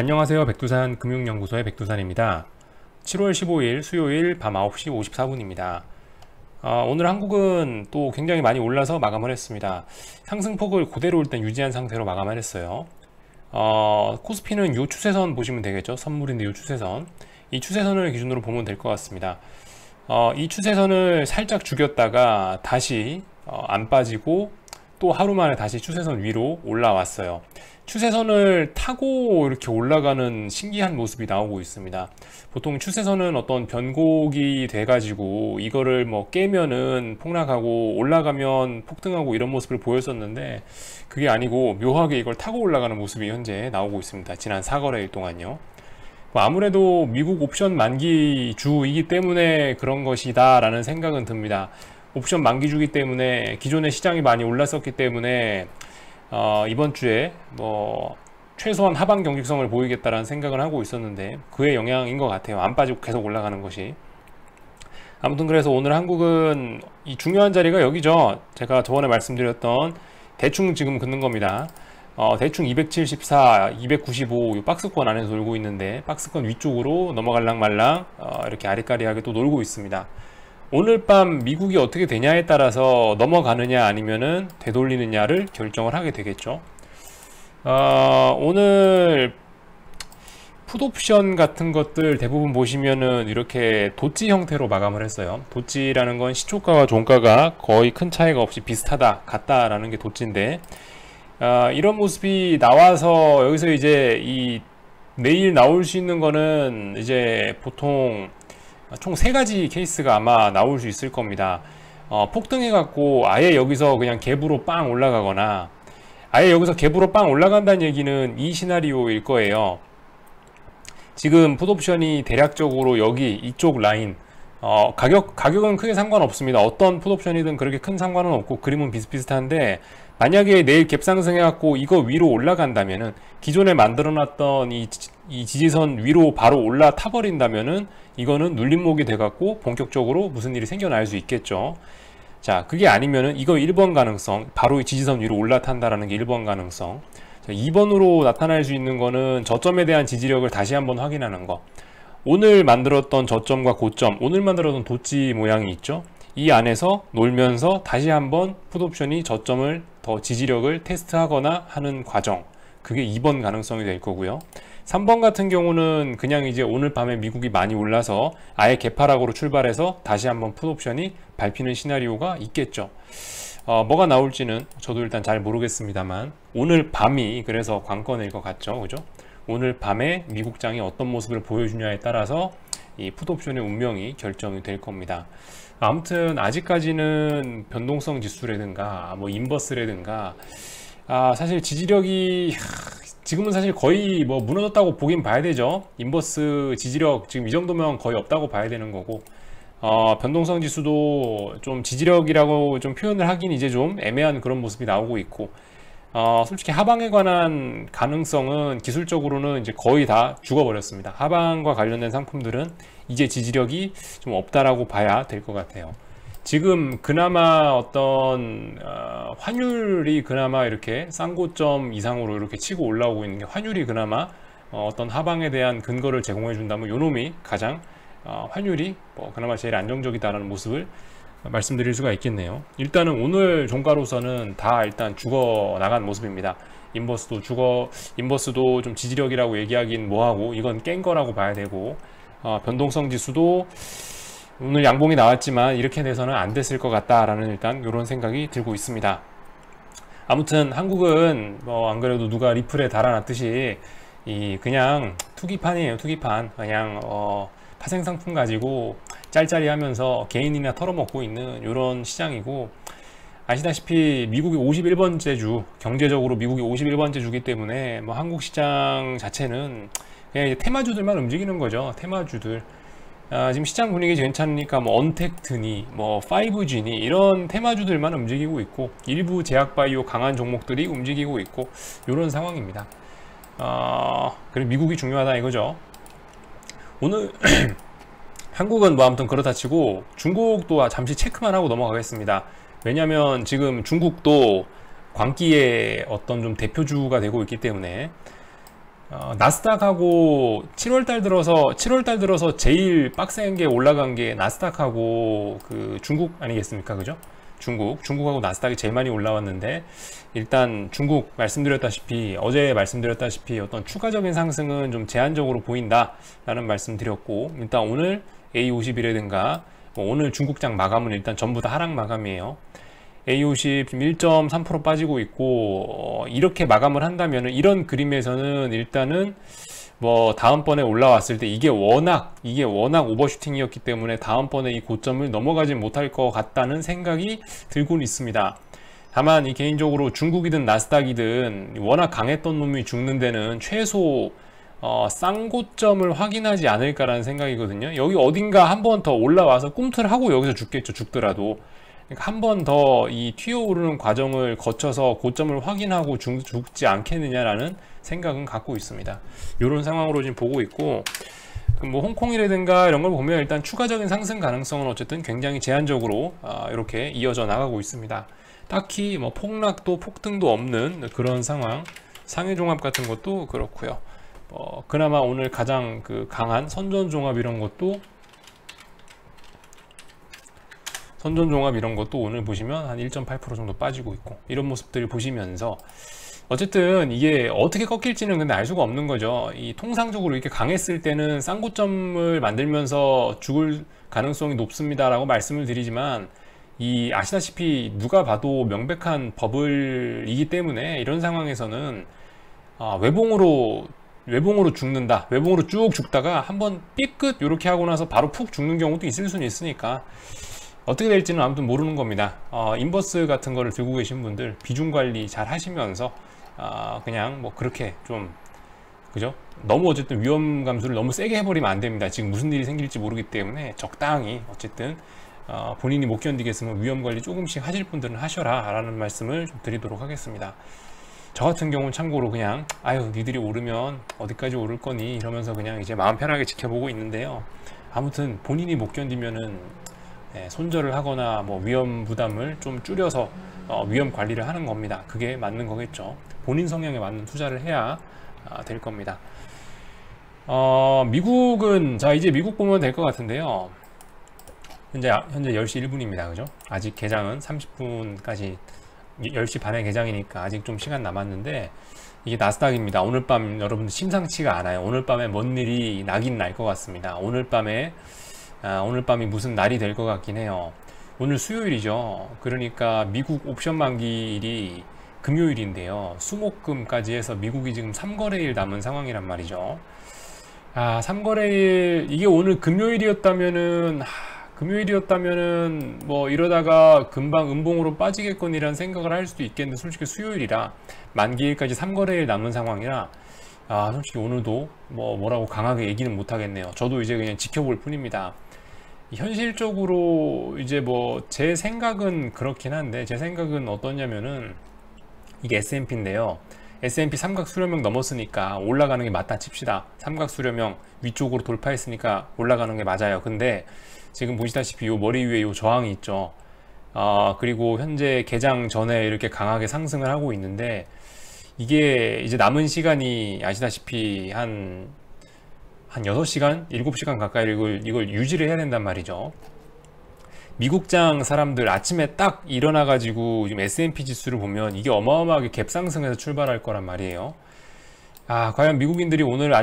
안녕하세요. 백두산 금융연구소의 백두산입니다. 7월 15일 수요일 밤 9시 54분입니다. 오늘 한국은 또 굉장히 많이 올라서 마감을 했습니다. 상승폭을 그대로 일단 유지한 상태로 마감을 했어요. 코스피는 이 추세선 보시면 되겠죠. 선물인데 이 추세선. 이 추세선을 기준으로 보면 될 것 같습니다. 이 추세선을 살짝 죽였다가 다시 안 빠지고 또 하루 만에 다시 추세선 위로 올라왔어요. 추세선을 타고 이렇게 올라가는 신기한 모습이 나오고 있습니다. 보통 추세선은 어떤 변곡이 돼가지고 이거를 뭐 깨면은 폭락하고 올라가면 폭등하고 이런 모습을 보였었는데 그게 아니고 묘하게 이걸 타고 올라가는 모습이 현재 나오고 있습니다. 지난 4거래일 동안요. 아무래도 미국 옵션 만기 주이기 때문에 그런 것이다 라는 생각은 듭니다. 옵션 만기 주기 때문에 기존의 시장이 많이 올랐었기 때문에 이번 주에 뭐 최소한 하방 경직성을 보이겠다라는 생각을 하고 있었는데 그의 영향인 것 같아요. 안 빠지고 계속 올라가는 것이. 아무튼 그래서 오늘 한국은 이 중요한 자리가 여기죠. 제가 저번에 말씀드렸던 대충 지금 긋는 겁니다. 대충 274, 295 이 박스권 안에서 놀고 있는데 박스권 위쪽으로 넘어갈랑 말랑 이렇게 아리까리하게 또 놀고 있습니다. 오늘 밤 미국이 어떻게 되냐에 따라서 넘어가느냐 아니면은 되돌리느냐를 결정을 하게 되겠죠. 오늘 풋옵션 같은 것들 대부분 보시면은 이렇게 도치 형태로 마감을 했어요. 도치라는 건 시초가와 종가가 거의 큰 차이가 없이 비슷하다, 같다라는 게 도치인데, 이런 모습이 나와서 여기서 이제 내일 나올 수 있는 거는 이제 보통 총 3가지 케이스가 아마 나올 수 있을 겁니다. 폭등해 갖고 아예 여기서 그냥 갭으로 빵 올라가거나 아예 여기서 갭으로 빵 올라간다는 얘기는 이 시나리오일 거예요. 지금 풋옵션이 대략적으로 여기 이쪽 라인 가격은 크게 상관없습니다. 어떤 풋옵션이든 그렇게 큰 상관은 없고 그림은 비슷비슷한데 만약에 내일 갭 상승해 갖고 이거 위로 올라간다면은 기존에 만들어 놨던 이 지지선 위로 바로 올라타 버린다면은 이거는 눌림목이 돼 갖고 본격적으로 무슨 일이 생겨날 수 있겠죠. 자, 그게 아니면은 이거 1번 가능성, 바로 이 지지선 위로 올라탄다라는 게 1번 가능성. 자, 2번으로 나타날 수 있는 거는 저점에 대한 지지력을 다시 한번 확인하는 거. 오늘 만들었던 저점과 고점, 오늘 만들었던 도치 모양이 있죠. 이 안에서 놀면서 다시 한번 풋옵션이 저점을 더 지지력을 테스트하거나 하는 과정, 그게 2번 가능성이 될 거고요. 3번 같은 경우는 그냥 이제 오늘 밤에 미국이 많이 올라서 아예 개파락으로 출발해서 다시 한번 풋옵션이 밟히는 시나리오가 있겠죠. 뭐가 나올지는 저도 일단 잘 모르겠습니다만 오늘 밤이 그래서 관건일 것 같죠. 그죠? 오늘 밤에 미국장이 어떤 모습을 보여주냐에 따라서 이 풋옵션의 운명이 결정이 될 겁니다. 아무튼 아직까지는 변동성 지수라든가 뭐 인버스라든가 사실 지지력이 지금은 사실 거의 뭐 무너졌다고 보긴 봐야 되죠. 인버스 지지력 지금 이 정도면 거의 없다고 봐야 되는 거고 변동성 지수도 좀 지지력이라고 좀 표현을 하긴 이제 좀 애매한 그런 모습이 나오고 있고 솔직히 하방에 관한 가능성은 기술적으로는 이제 거의 다 죽어버렸습니다. 하방과 관련된 상품들은 이제 지지력이 좀 없다라고 봐야 될 것 같아요. 지금 그나마 어떤 환율이 그나마 이렇게 쌍고점 이상으로 이렇게 치고 올라오고 있는 게 환율이 그나마 어떤 하방에 대한 근거를 제공해 준다면 요놈이 가장 환율이 그나마 제일 안정적이다라는 모습을 말씀드릴 수가 있겠네요. 일단은 오늘 종가로서는 다 일단 죽어 나간 모습입니다. 인버스도 좀 지지력이라고 얘기하긴 뭐하고 이건 깬 거라고 봐야 되고 변동성 지수도 오늘 양봉이 나왔지만 이렇게 돼서는 안 됐을 것 같다라는 일단 이런 생각이 들고 있습니다. 아무튼 한국은 안 그래도 누가 리플에 달아놨듯이 그냥 투기판이에요. 투기판. 그냥 파생상품 가지고 짤짤이 하면서 개인이나 털어먹고 있는 이런 시장이고, 아시다시피 미국이 51번째 주, 경제적으로 미국이 51번째 주기 때문에 뭐 한국 시장 자체는 그냥 이제 테마주들만 움직이는 거죠. 테마주들. 지금 시장 분위기 괜찮으니까 뭐 언택트니 뭐 5G니 이런 테마주들만 움직이고 있고 일부 제약바이오 강한 종목들이 움직이고 있고 이런 상황입니다. 그리고 미국이 중요하다 이거죠. 오늘 한국은 뭐 아무튼 그렇다 치고 중국도 잠시 체크만 하고 넘어가겠습니다. 왜냐면 지금 중국도 광기의 어떤 좀 대표주가 되고 있기 때문에 나스닥하고 7월달 들어서 제일 빡센 게 올라간 게 나스닥하고 그 중국 아니겠습니까? 그죠? 중국하고 나스닥이 제일 많이 올라왔는데, 일단 중국 어제 말씀드렸다시피 어떤 추가적인 상승은 좀 제한적으로 보인다 라는 말씀 드렸고, 일단 오늘 A50이라든가 오늘 중국장 마감은 일단 전부 다 하락 마감이에요. A50 1.3% 빠지고 있고, 이렇게 마감을 한다면 이런 그림에서는 일단은 뭐 다음번에 올라왔을 때 이게 워낙 오버슈팅이었기 때문에 다음번에 이 고점을 넘어가지 못할 것 같다는 생각이 들고는 있습니다. 다만 이 개인적으로 중국이든 나스닥이든 워낙 강했던 놈이 죽는 데는 최소 쌍고점을 확인하지 않을까라는 생각이거든요. 여기 어딘가 한 번 더 올라와서 꿈틀 하고 여기서 죽겠죠, 죽더라도. 한 번 더 이 튀어오르는 과정을 거쳐서 고점을 확인하고 죽지 않겠느냐라는 생각은 갖고 있습니다. 이런 상황으로 지금 보고 있고, 뭐 홍콩이라든가 이런 걸 보면 일단 추가적인 상승 가능성은 어쨌든 굉장히 제한적으로 이렇게 이어져 나가고 있습니다. 딱히 뭐 폭락도 폭등도 없는 그런 상황. 상해종합 같은 것도 그렇고요. 그나마 오늘 가장 강한 선전종합 이런 것도 오늘 보시면 한 1.8% 정도 빠지고 있고, 이런 모습들을 보시면서 어쨌든 이게 어떻게 꺾일지는 근데 알 수가 없는 거죠. 이 통상적으로 이렇게 강했을 때는 쌍고점을 만들면서 죽을 가능성이 높습니다 라고 말씀을 드리지만, 이 아시다시피 누가 봐도 명백한 버블이기 때문에 이런 상황에서는 외봉으로 죽는다, 외봉으로 쭉 죽다가 한번 삐끗 이렇게 하고 나서 바로 푹 죽는 경우도 있을 수는 있으니까 어떻게 될지는 아무튼 모르는 겁니다. 인버스 같은 거를 들고 계신 분들 비중 관리 잘 하시면서 그냥 뭐 그렇게 좀, 그죠? 너무 어쨌든 위험 감수를 너무 세게 해버리면 안 됩니다. 지금 무슨 일이 생길지 모르기 때문에 적당히 어쨌든 본인이 못 견디겠으면 위험 관리 조금씩 하실 분들은 하셔라 라는 말씀을 좀 드리도록 하겠습니다. 저 같은 경우는 참고로 그냥 니들이 오르면 어디까지 오를 거니 이러면서 그냥 이제 마음 편하게 지켜보고 있는데요. 아무튼 본인이 못 견디면은 손절을 하거나 뭐 위험 부담을 좀 줄여서 위험 관리를 하는 겁니다. 그게 맞는 거겠죠. 본인 성향에 맞는 투자를 해야 될 겁니다. 미국은, 자 이제 미국 보면 될 것 같은데요. 현재 10시 1분입니다. 그죠? 아직 개장은 30분까지 10시 반에 개장이니까 아직 좀 시간 남았는데, 이게 나스닥입니다. 오늘 밤 여러분들 심상치가 않아요. 오늘 밤에 뭔 일이 나긴 날 것 같습니다. 오늘 밤이 무슨 날이 될 것 같긴 해요. 오늘 수요일이죠. 그러니까 미국 옵션 만기일이 금요일인데요. 수목금까지 해서 미국이 지금 3거래일 남은 상황이란 말이죠. 3거래일, 이게 오늘 금요일이었다면은 뭐 이러다가 금방 음봉으로 빠지겠거니라는 생각을 할 수도 있겠는데, 솔직히 수요일이라 만기일까지 3거래일 남은 상황이라 솔직히 오늘도 뭐라고 강하게 얘기는 못 하겠네요. 저도 이제 그냥 지켜볼 뿐입니다. 현실적으로 이제 뭐 제 생각은 그렇긴 한데, 제 생각은 어떠냐면은 이게 S&P인데요. S&P 삼각 수렴형 넘었으니까 올라가는 게 맞다 칩시다. 삼각 수렴형 위쪽으로 돌파했으니까 올라가는 게 맞아요. 근데 지금 보시다시피 요 머리 위에 요 저항이 있죠. 그리고 현재 개장 전에 이렇게 강하게 상승을 하고 있는데, 이게 이제 남은 시간이 아시다시피 한 6시간, 7시간 가까이 이걸 유지를 해야 된단 말이죠. 미국장 사람들 아침에 딱 일어나 가지고 지금 S&P 지수를 보면 이게 어마어마하게 갭상승해서 출발할 거란 말이에요. 과연 미국인들이 오늘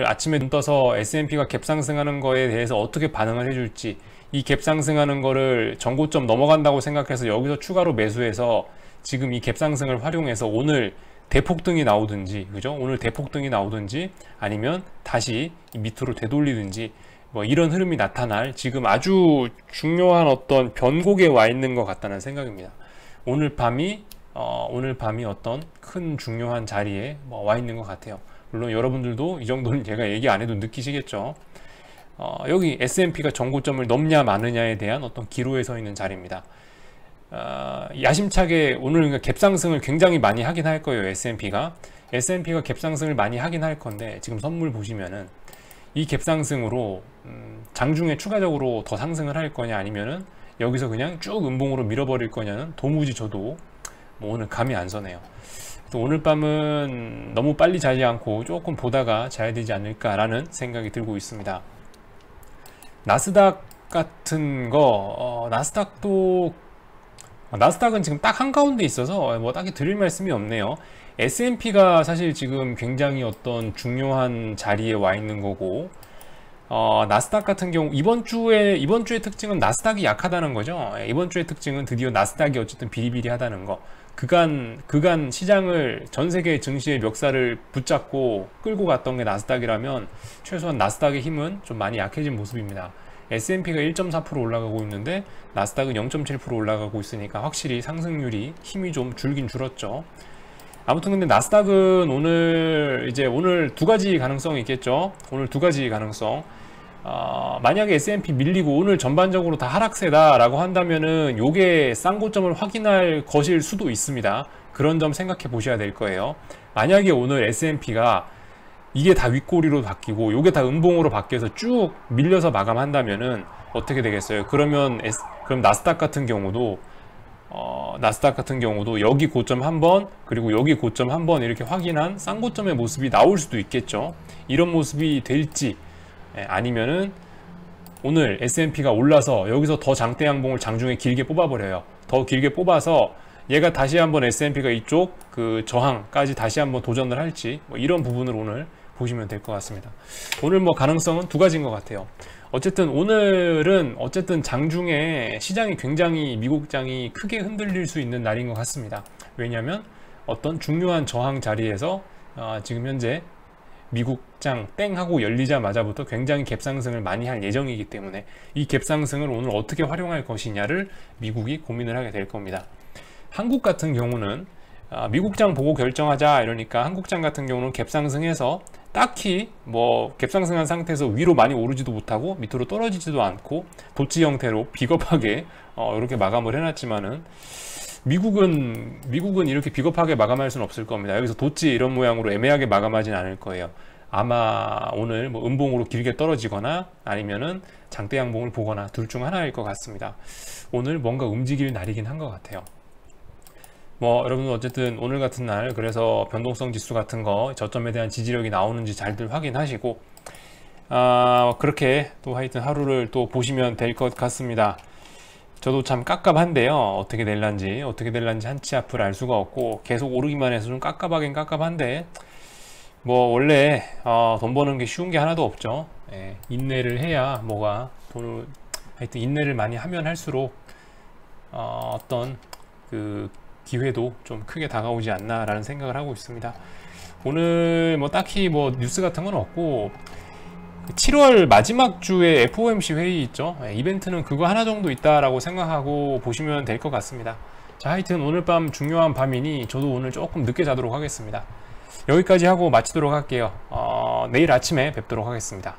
아침에 눈 떠서 S&P가 갭상승하는 거에 대해서 어떻게 반응을 해줄지, 이 갭상승하는 거를 전고점 넘어간다고 생각해서 여기서 추가로 매수해서 지금 이 갭상승을 활용해서 오늘 대폭등이 나오든지, 그죠? 오늘 대폭등이 나오든지 아니면 다시 밑으로 되돌리든지, 뭐 이런 흐름이 나타날 지금 아주 중요한 어떤 변곡에 와 있는 것 같다는 생각입니다. 오늘 밤이 어떤 큰 중요한 자리에 와 있는 것 같아요. 물론 여러분들도 이 정도는 제가 얘기 안 해도 느끼시겠죠. 여기 S&P가 전고점을 넘냐 마느냐에 대한 어떤 기로에 서 있는 자리입니다. 야심차게 오늘 갭상승을 굉장히 많이 하긴 할 거예요. S&P가 갭상승을 많이 하긴 할 건데, 지금 선물 보시면은 이 갭상승으로 장중에 추가적으로 더 상승을 할 거냐, 아니면은 여기서 그냥 쭉 음봉으로 밀어버릴 거냐는 도무지 저도 뭐 오늘 감이 안 서네요. 또 오늘 밤은 너무 빨리 자지 않고 조금 보다가 자야 되지 않을까라는 생각이 들고 있습니다. 나스닥 같은 거, 나스닥은 지금 딱 한가운데 있어서 뭐 딱히 드릴 말씀이 없네요. S&P가 사실 지금 굉장히 어떤 중요한 자리에 와 있는 거고, 나스닥 같은 경우 이번 주의 특징은 나스닥이 약하다는 거죠. 이번 주의 특징은 드디어 나스닥이 어쨌든 비리비리하다는 거. 그간 시장을 전 세계 증시의 멱살을 붙잡고 끌고 갔던 게 나스닥이라면 최소한 나스닥의 힘은 좀 많이 약해진 모습입니다. S&P가 1.4% 올라가고 있는데 나스닥은 0.7% 올라가고 있으니까 확실히 상승률이 힘이 좀 줄긴 줄었죠. 아무튼 근데 나스닥은 오늘 두 가지 가능성이 있겠죠. 오늘 두 가지 가능성. 만약에 S&P 밀리고 오늘 전반적으로 다 하락세다 라고 한다면은 요게 싼 고점을 확인할 것일 수도 있습니다. 그런 점 생각해 보셔야 될 거예요. 만약에 오늘 S&P가 이게 다 윗꼬리로 바뀌고 요게 다 음봉으로 바뀌어서 쭉 밀려서 마감한다면은 어떻게 되겠어요? 그럼 나스닥 같은 경우도 여기 고점 한번 그리고 여기 고점 한번 이렇게 확인한 싼 고점의 모습이 나올 수도 있겠죠. 이런 모습이 될지 아니면은 오늘 S&P가 올라서 여기서 더 장대 양봉을 장중에 길게 뽑아버려요. 더 길게 뽑아서 얘가 다시 한번 S&P가 이쪽 그 저항까지 다시 한번 도전을 할지 뭐 이런 부분을 오늘 보시면 될 것 같습니다. 오늘 뭐 가능성은 두 가지인 것 같아요. 어쨌든 오늘은 장중에 시장이 굉장히 미국장이 크게 흔들릴 수 있는 날인 것 같습니다. 왜냐하면 어떤 중요한 저항 자리에서 지금 현재 미국장 땡 하고 열리자마자부터 굉장히 갭상승을 많이 할 예정이기 때문에 이 갭상승을 오늘 어떻게 활용할 것이냐를 미국이 고민을 하게 될 겁니다. 한국 같은 경우는 미국장 보고 결정하자 이러니까 한국장 같은 경우는 갭상승해서 딱히 뭐 갭상승한 상태에서 위로 많이 오르지도 못하고 밑으로 떨어지지도 않고 도치 형태로 비겁하게 이렇게 마감을 해놨지만은 미국은 이렇게 비겁하게 마감할 수는 없을 겁니다. 여기서 도치 이런 모양으로 애매하게 마감하진 않을 거예요. 아마 오늘 뭐 음봉으로 길게 떨어지거나 아니면은 장대 양봉을 보거나 둘 중 하나일 것 같습니다. 오늘 뭔가 움직일 날이긴 한 것 같아요. 뭐 여러분 어쨌든 오늘 같은 날 그래서 변동성 지수 같은 거 저점에 대한 지지력이 나오는지 잘들 확인하시고 그렇게 또 하여튼 하루를 또 보시면 될 것 같습니다. 저도 참 깝깝한데요. 어떻게 될란지 한치 앞을 알 수가 없고 계속 오르기만 해서 좀 깝깝하긴 깝깝한데 뭐 원래 돈 버는 게 쉬운 게 하나도 없죠. 인내를 해야 하여튼 인내를 많이 하면 할수록 어떤 그 기회도 좀 크게 다가오지 않나 라는 생각을 하고 있습니다. 오늘 뭐 딱히 뭐 뉴스 같은 건 없고 7월 마지막 주에 FOMC 회의 있죠. 이벤트는 그거 하나 정도 있다라고 생각하고 보시면 될 것 같습니다. 자, 하여튼 오늘 밤 중요한 밤이니 저도 오늘 조금 늦게 자도록 하겠습니다. 여기까지 하고 마치도록 할게요. 내일 아침에 뵙도록 하겠습니다.